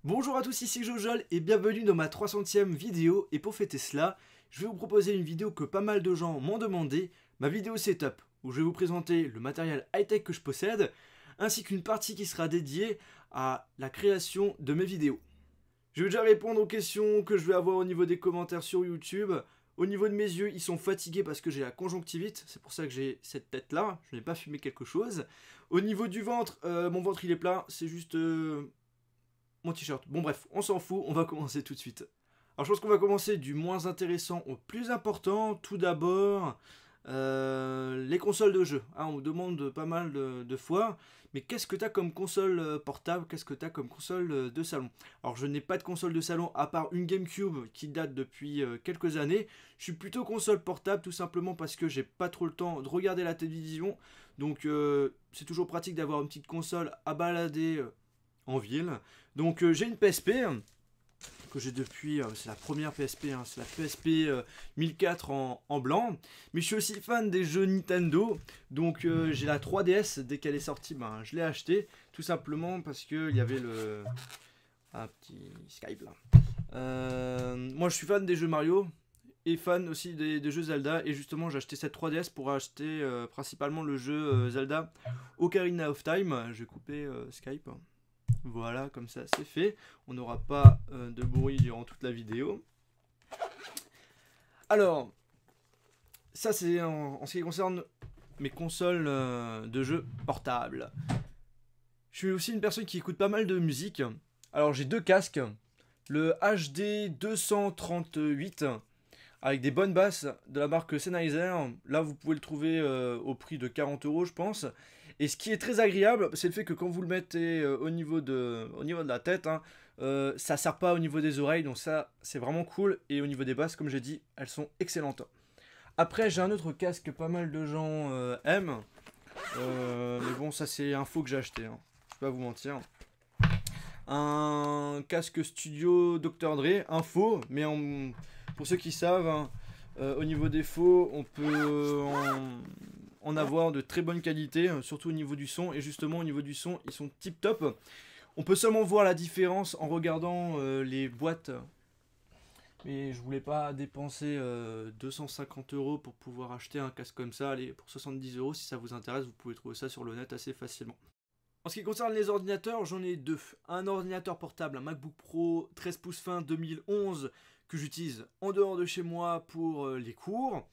Bonjour à tous, ici Jojol et bienvenue dans ma 300e vidéo. Et pour fêter cela, je vais vous proposer une vidéo que pas mal de gens m'ont demandé, ma vidéo setup, où je vais vous présenter le matériel high-tech que je possède, ainsi qu'une partie qui sera dédiée à la création de mes vidéos. Je vais déjà répondre aux questions que je vais avoir au niveau des commentaires sur YouTube. Au niveau de mes yeux, ils sont fatigués parce que j'ai la conjonctivite, c'est pour ça que j'ai cette tête-là, je n'ai pas fumé quelque chose. Au niveau du ventre, mon ventre il est plat, c'est juste mon t-shirt. Bon bref, on s'en fout, on va commencer tout de suite. Alors je pense qu'on va commencer du moins intéressant au plus important. Tout d'abord, les consoles de jeu. On me demande pas mal de fois, mais qu'est-ce que tu as comme console portable? Qu'est-ce que tu as comme console de salon? Alors je n'ai pas de console de salon à part une GameCube qui date depuis quelques années. Je suis plutôt console portable tout simplement parce que j'ai pas trop le temps de regarder la télévision. Donc c'est toujours pratique d'avoir une petite console à balader en ville. Donc j'ai une PSP que j'ai depuis, c'est la première PSP, c'est la PSP 1004 en blanc. Mais je suis aussi fan des jeux Nintendo, donc j'ai la 3DS, dès qu'elle est sortie, je l'ai achetée, tout simplement parce qu'il y avait le... Un petit Skype là. Moi je suis fan des jeux Mario, et fan aussi des jeux Zelda, et justement j'ai acheté cette 3DS pour acheter principalement le jeu Zelda Ocarina of Time. Je vais couper Skype. Voilà, comme ça c'est fait. On n'aura pas de bruit durant toute la vidéo. Alors, ça c'est en ce qui concerne mes consoles de jeux portables. Je suis aussi une personne qui écoute pas mal de musique. Alors j'ai deux casques. Le HD 238 avec des bonnes basses de la marque Sennheiser. Là vous pouvez le trouver au prix de 40 € je pense. Et ce qui est très agréable, c'est le fait que quand vous le mettez au niveau de la tête, ça ne sert pas au niveau des oreilles, donc ça c'est vraiment cool. Et au niveau des basses, comme j'ai dit, elles sont excellentes. Après j'ai un autre casque que pas mal de gens aiment. Mais bon, ça c'est un faux que j'ai acheté, je vais pas vous mentir. Un casque studio Dr Dre, un faux, mais pour ceux qui savent, au niveau des faux, on peut en avoir de très bonne qualité, surtout au niveau du son. Et justement au niveau du son, ils sont tip top. On peut seulement voir la différence en regardant les boîtes. Mais je voulais pas dépenser 250 € pour pouvoir acheter un casque comme ça. Allez, pour 70 € si ça vous intéresse, vous pouvez trouver ça sur le net assez facilement. En ce qui concerne les ordinateurs, j'en ai deux. Un ordinateur portable, un MacBook Pro 13 pouces fin 2011 que j'utilise en dehors de chez moi pour les cours.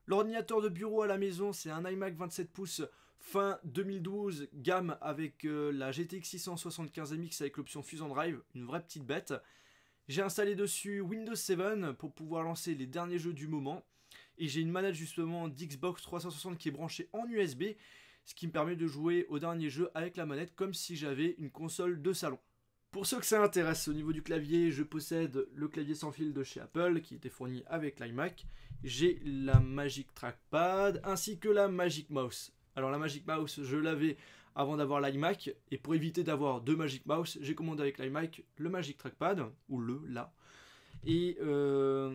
L'ordinateur de bureau à la maison, c'est un iMac 27 pouces fin 2012, gamme avec la GTX 675MX avec l'option Fusion Drive, une vraie petite bête. J'ai installé dessus Windows 7 pour pouvoir lancer les derniers jeux du moment. Et j'ai une manette justement d'Xbox 360 qui est branchée en USB, ce qui me permet de jouer aux derniers jeux avec la manette comme si j'avais une console de salon. Pour ceux que ça intéresse, au niveau du clavier, je possède le clavier sans fil de chez Apple qui était fourni avec l'iMac. J'ai la Magic Trackpad ainsi que la Magic Mouse. Alors la Magic Mouse, je l'avais avant d'avoir l'iMac, et pour éviter d'avoir deux Magic Mouse, j'ai commandé avec l'iMac le Magic Trackpad, ou là. Et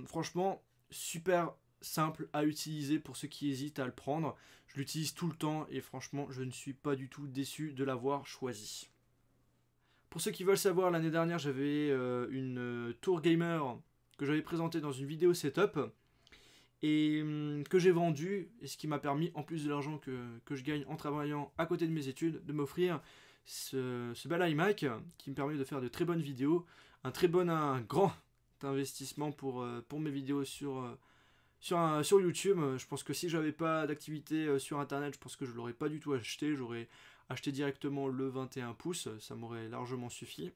franchement, super simple à utiliser pour ceux qui hésitent à le prendre. Je l'utilise tout le temps et franchement, je ne suis pas du tout déçu de l'avoir choisi. Pour ceux qui veulent savoir, l'année dernière, j'avais une Tour Gamer que j'avais présentée dans une vidéo setup et que j'ai vendue, et ce qui m'a permis, en plus de l'argent que je gagne en travaillant à côté de mes études, de m'offrir ce bel iMac qui me permet de faire de très bonnes vidéos, un grand investissement pour mes vidéos sur YouTube. Je pense que si j'avais pas d'activité sur internet, je pense que je l'aurais pas du tout acheté. J'aurais acheté directement le 21 pouces, ça m'aurait largement suffi.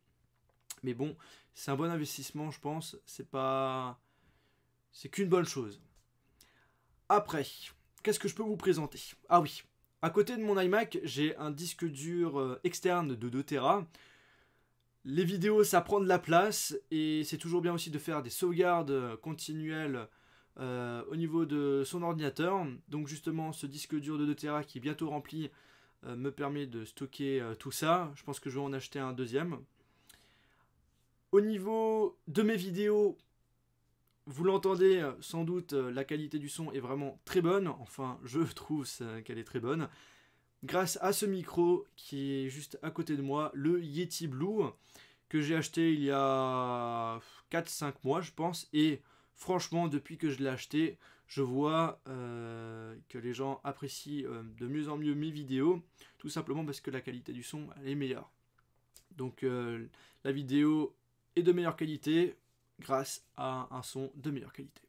Mais bon, c'est un bon investissement, je pense. C'est qu'une bonne chose. Après, qu'est-ce que je peux vous présenter? Ah oui, à côté de mon iMac, j'ai un disque dur externe de 2 Tera. Les vidéos, ça prend de la place et c'est toujours bien aussi de faire des sauvegardes continuelles au niveau de son ordinateur. Donc justement, ce disque dur de 2 Tera qui est bientôt rempli me permet de stocker tout ça. Je pense que je vais en acheter un deuxième. Au niveau de mes vidéos, vous l'entendez sans doute, la qualité du son est vraiment très bonne, enfin je trouve qu'elle est très bonne, grâce à ce micro qui est juste à côté de moi, le Yeti Blue, que j'ai acheté il y a 4-5 mois je pense, et franchement depuis que je l'ai acheté, je vois que les gens apprécient de mieux en mieux mes vidéos, tout simplement parce que la qualité du son elle est meilleure. Donc la vidéo est de meilleure qualité grâce à un son de meilleure qualité.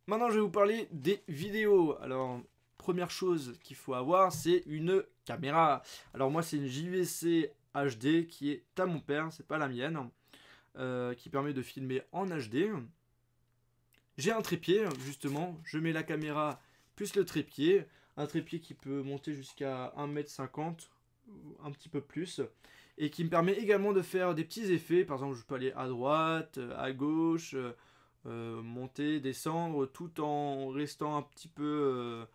Maintenant je vais vous parler des vidéos. Alors première chose qu'il faut avoir, c'est une caméra. Alors moi c'est une JVC HD qui est à mon père, c'est pas la mienne, qui permet de filmer en HD. J'ai un trépied justement, je mets la caméra plus le trépied, un trépied qui peut monter jusqu'à 1,50 m, un petit peu plus, et qui me permet également de faire des petits effets. Par exemple je peux aller à droite, à gauche, monter, descendre, tout en restant un petit peu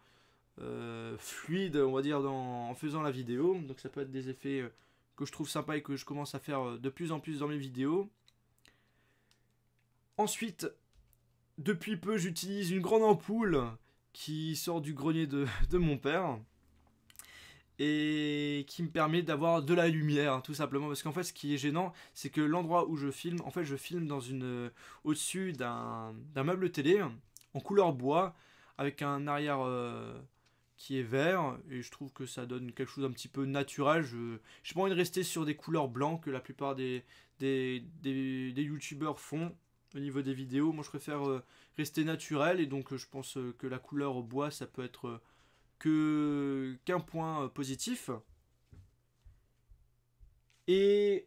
fluide, on va dire, en faisant la vidéo. Donc ça peut être des effets que je trouve sympa et que je commence à faire de plus en plus dans mes vidéos. Ensuite, depuis peu, j'utilise une grande ampoule qui sort du grenier de mon père et qui me permet d'avoir de la lumière, tout simplement. Parce qu'en fait, ce qui est gênant, c'est que l'endroit où je filme, en fait, je filme au-dessus d'un meuble télé en couleur bois avec un arrière qui est vert, et je trouve que ça donne quelque chose d'un petit peu naturel. Je n'ai pas envie de rester sur des couleurs blancs que la plupart des youtubeurs font au niveau des vidéos. Moi je préfère rester naturel, et donc je pense que la couleur bois ça peut être qu'un point positif. Et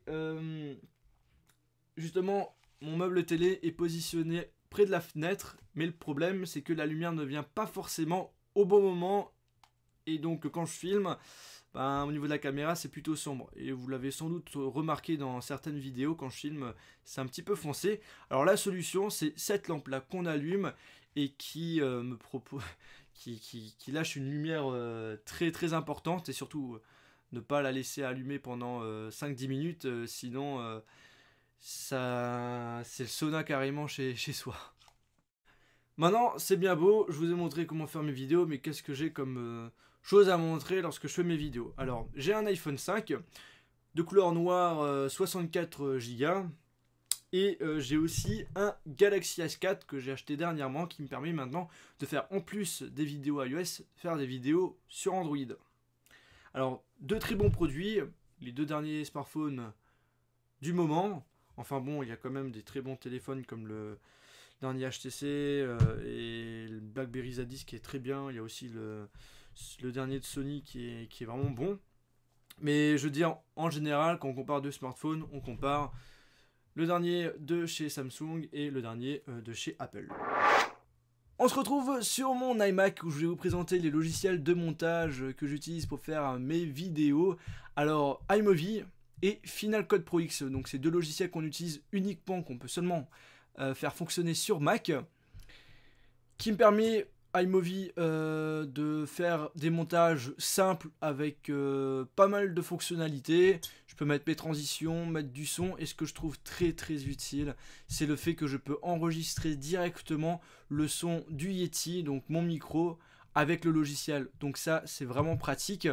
justement mon meuble télé est positionné près de la fenêtre, mais le problème c'est que la lumière ne vient pas forcément au bon moment, et donc quand je filme, ben, au niveau de la caméra c'est plutôt sombre, et vous l'avez sans doute remarqué dans certaines vidéos, quand je filme c'est un petit peu foncé. Alors la solution c'est cette lampe là qu'on allume et qui me propose qui lâche une lumière très très importante, et surtout ne pas la laisser allumer pendant 5-10 minutes, sinon ça c'est le sauna carrément chez soi. Maintenant, c'est bien beau, je vous ai montré comment faire mes vidéos, mais qu'est-ce que j'ai comme chose à montrer lorsque je fais mes vidéos? Alors, j'ai un iPhone 5 de couleur noire, 64 Go, et j'ai aussi un Galaxy S4 que j'ai acheté dernièrement, qui me permet maintenant de faire, en plus des vidéos iOS, faire des vidéos sur Android. Alors, deux très bons produits, les deux derniers smartphones du moment. Enfin bon, il y a quand même des très bons téléphones comme le dernier HTC et le BlackBerry Z10 qui est très bien. Il y a aussi le dernier de Sony qui est vraiment bon. Mais je veux dire, en général, quand on compare deux smartphones, on compare le dernier de chez Samsung et le dernier de chez Apple. On se retrouve sur mon iMac où je vais vous présenter les logiciels de montage que j'utilise pour faire mes vidéos. Alors, iMovie et Final Cut Pro X. Donc, c'est deux logiciels qu'on utilise uniquement, qu'on peut seulement faire fonctionner sur Mac, qui me permet, iMovie, de faire des montages simples avec pas mal de fonctionnalités. Je peux mettre mes transitions, mettre du son, et ce que je trouve très très utile, c'est le fait que je peux enregistrer directement le son du Yeti, donc mon micro, avec le logiciel. Donc ça, c'est vraiment pratique.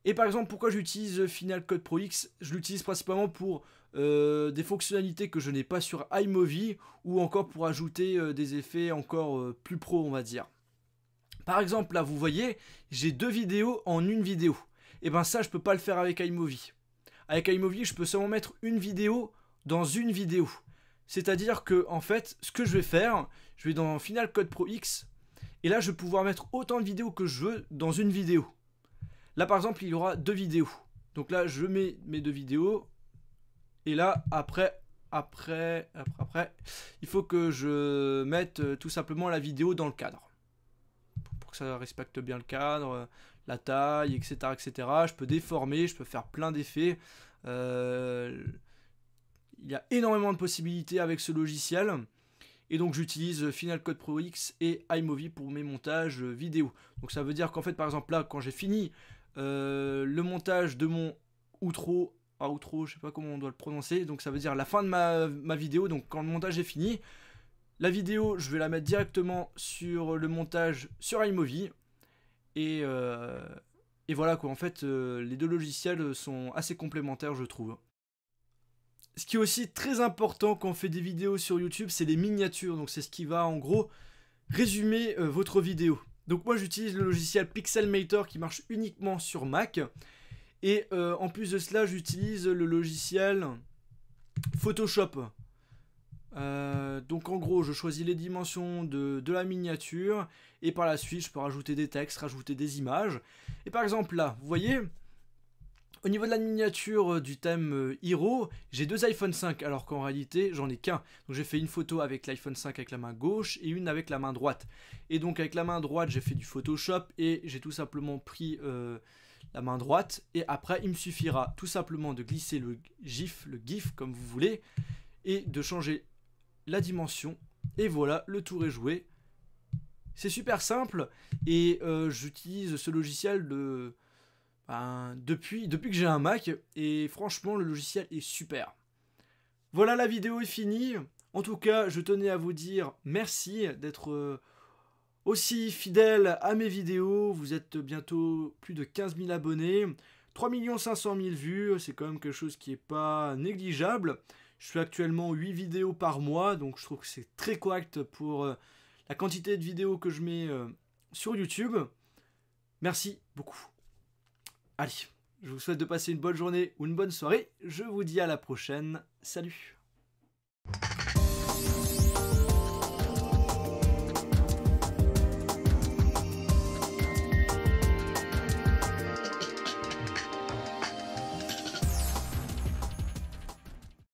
Et par exemple, pourquoi j'utilise Final Cut Pro X? Je l'utilise principalement pour des fonctionnalités que je n'ai pas sur iMovie, ou encore pour ajouter des effets encore plus pro, on va dire. Par exemple, là, vous voyez, j'ai deux vidéos en une vidéo. Et ben ça, je peux pas le faire avec iMovie. Avec iMovie, je peux seulement mettre une vidéo dans une vidéo. C'est-à-dire que, en fait, ce que je vais faire, je vais dans Final Cut Pro X, et là, je vais pouvoir mettre autant de vidéos que je veux dans une vidéo. Là par exemple il y aura deux vidéos. Donc là je mets mes deux vidéos. Et là après il faut que je mette tout simplement la vidéo dans le cadre. Pour que ça respecte bien le cadre, la taille, etc. etc. Je peux déformer, je peux faire plein d'effets. Il y a énormément de possibilités avec ce logiciel. Et donc j'utilise Final Cut Pro X et iMovie pour mes montages vidéo. Donc ça veut dire qu'en fait par exemple là quand j'ai fini le montage de mon outro, je sais pas comment on doit le prononcer, donc ça veut dire la fin de ma vidéo, donc quand le montage est fini, La vidéo, je vais la mettre directement sur le montage sur iMovie. Et voilà quoi, en fait, les deux logiciels sont assez complémentaires, je trouve. Ce qui est aussi très important quand on fait des vidéos sur YouTube, c'est les miniatures. Donc c'est ce qui va en gros résumer votre vidéo. Donc moi j'utilise le logiciel Pixelmator qui marche uniquement sur Mac. Et en plus de cela, j'utilise le logiciel Photoshop. Donc en gros, je choisis les dimensions de la miniature. Et par la suite, je peux rajouter des textes, rajouter des images. Et par exemple là, vous voyez, au niveau de la miniature du thème Hero, j'ai deux iPhone 5, alors qu'en réalité, j'en ai qu'un. Donc j'ai fait une photo avec l'iPhone 5 avec la main gauche et une avec la main droite. Et donc avec la main droite, j'ai fait du Photoshop et j'ai tout simplement pris la main droite. Et après, il me suffira tout simplement de glisser le GIF comme vous voulez, et de changer la dimension. Et voilà, le tour est joué. C'est super simple et j'utilise ce logiciel depuis que j'ai un Mac et franchement le logiciel est super. Voilà, la vidéo est finie. En tout cas, je tenais à vous dire merci d'être aussi fidèle à mes vidéos. Vous êtes bientôt plus de 15 000 abonnés, 3 500 000 vues, c'est quand même quelque chose qui n'est pas négligeable. Je fais actuellement 8 vidéos par mois, donc je trouve que c'est très correct pour la quantité de vidéos que je mets sur YouTube. Merci beaucoup. Allez, je vous souhaite de passer une bonne journée ou une bonne soirée. Je vous dis à la prochaine. Salut!